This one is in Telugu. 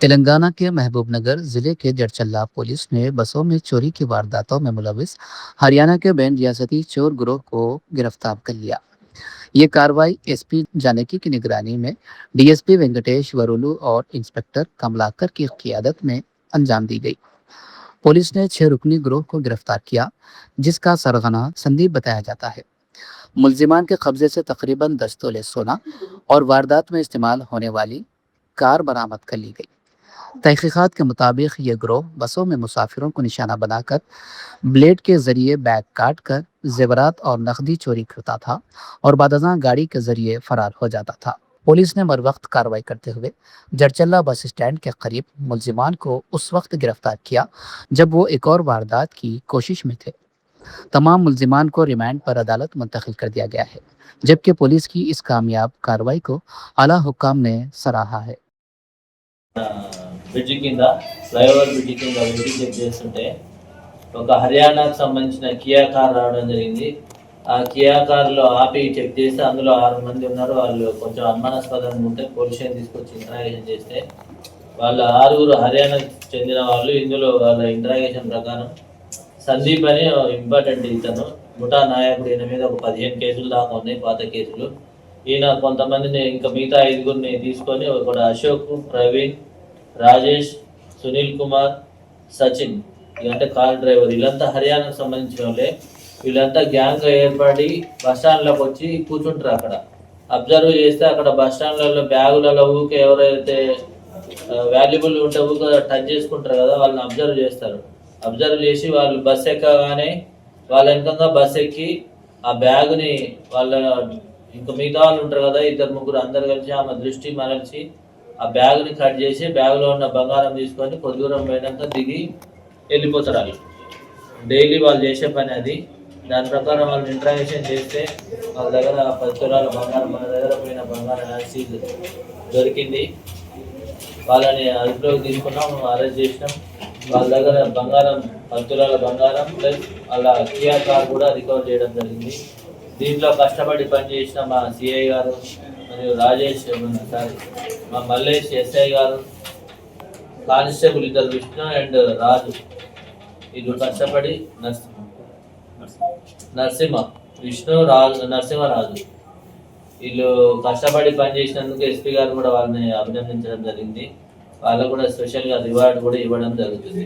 तेलंगाना के महबूबनगर जिले के जड़चल्ला पुलिस ने बसों में चोरी की वारदातों में मुलविस हरियाणा के बैन रियासती चोर गिरोह को गिरफ्तार कर लिया। ये कार्रवाई एसपी जानकी की निगरानी में डीएसपी वेंकटेश वरुलु और इंस्पेक्टर कमलाकर की क़ियादत में अंजाम दी गई। पुलिस ने 6 रुकनी गिरोह को गिरफ्तार किया, जिसका सरगना संदीप बताया जाता है। मुलजिमान के कब्जे से तकरीबन 10 तोले सोना और वारदात में इस्तेमाल होने वाली कार बरामद कर ली गई। तहकीकात के मुताबिक ये गिरोह बसों में मुसाफिरों को निशाना बनाकर ब्लेड के जरिए बैग काट कर जेवरात और नकदी चोरी करता था और बादशाह गाड़ी के जरिए फरार हो जाता था। पुलिस ने बर वक्त कार्रवाई करते हुए जड़चल्ला बस स्टैंड के करीब मुलजिमान को उस वक्त गिरफ्तार किया जब वो एक और वारदात की कोशिश में थे। तमाम मुलजिमान को रिमांड पर अदालत मुंतकिल कर दिया गया है, जबकि पुलिस की इस कामयाब कार्रवाई को आला हुक्काम ने सराहा है। బ్రిడ్జి కింద ఫ్లైఓవర్ బ్రిడ్జి కింద వెయిటింగ్ చెక్ చేస్తుంటే ఒక హర్యానాకు సంబంధించిన కియా కార్ రావడం జరిగింది. ఆ కియా కార్లో ఆపి చెక్ చేస్తే అందులో 6 మంది ఉన్నారు. వాళ్ళు కొంచెం అనుమానాస్పదంగా ఉంటే పోలీస్ స్టేషన్ తీసుకొచ్చి ఇంట్రాగేషన్ చేస్తే వాళ్ళ 6 హర్యానాకు చెందిన వాళ్ళు. ఇందులో వాళ్ళ ఇంట్రాగేషన్ ప్రకారం సందీప్ అని ఇంపార్టెంట్ ఇతను ముఠా నాయకుడు. ఈయన మీద ఒక 15 కేసులు దాకా ఉన్నాయి, పాత కేసులు. ఈయన కొంతమందిని ఇంకా మిగతా 5గురిని తీసుకొని ఒకడు అశోక్, ప్రవీణ్, రాజేష్, సునీల్ కుమార్, సచిన్ ఇలాంటి కార్ డ్రైవర్ వీళ్ళంతా హర్యానాకు సంబంధించిన వాళ్ళే. వీళ్ళంతా గ్యాంగ్గా ఏర్పడి బస్టాండ్లోకి వచ్చి కూర్చుంటారు. అక్కడ అబ్జర్వ్ చేస్తే అక్కడ బస్టాండ్లలో బ్యాగులలో ఊకే ఎవరైతే వాల్యుబుల్ ఉంటే ఊక టచ్ చేసుకుంటారు కదా, వాళ్ళని అబ్జర్వ్ చేస్తారు. అబ్జర్వ్ చేసి వాళ్ళు బస్ ఎక్కగానే వాళ్ళ వెనకంగా బస్ ఎక్కి ఆ బ్యాగుని వాళ్ళ ఇంకా మిగతా వాళ్ళు ఉంటారు కదా, 2-3 అందరు కలిసి ఆమె దృష్టి మరల్చి ఆ బ్యాగ్ని కట్ చేసి బ్యాగ్లో ఉన్న బంగారం తీసుకొని కొద్ది దూరం పోయినాక దిగి వెళ్ళిపోతారు. వాళ్ళు డైలీ వాళ్ళు చేసే పని అది. దాని ప్రకారం వాళ్ళని ఇంట్రాగేషన్ చేస్తే వాళ్ళ దగ్గర 10 తులాల బంగారం, మన దగ్గర పోయిన బంగారం సీల్ దొరికింది. వాళ్ళని అదుపులోకి తీసుకున్నాం, అరెస్ట్ చేసినాం. వాళ్ళ దగ్గర బంగారం 10 తులాల బంగారం ప్లస్ వాళ్ళ కియా కార్ కూడా రికవర్ చేయడం జరిగింది. దీంట్లో కష్టపడి పనిచేసిన మా సిఐ గారు మరియు రాజేష్, మా మల్లేష్ ఎస్ఐ గారు, కానిస్టేబుల్ ఇద్దరు విష్ణు అండ్ రాజు, వీళ్ళు కష్టపడి నరసింహ విష్ణు రాజు నరసింహరాజు వీళ్ళు కష్టపడి పనిచేసినందుకు ఎస్పీ గారు కూడా వాళ్ళని అభినందించడం జరిగింది. వాళ్ళకు కూడా స్పెషల్గా రివార్డు కూడా ఇవ్వడం జరుగుతుంది.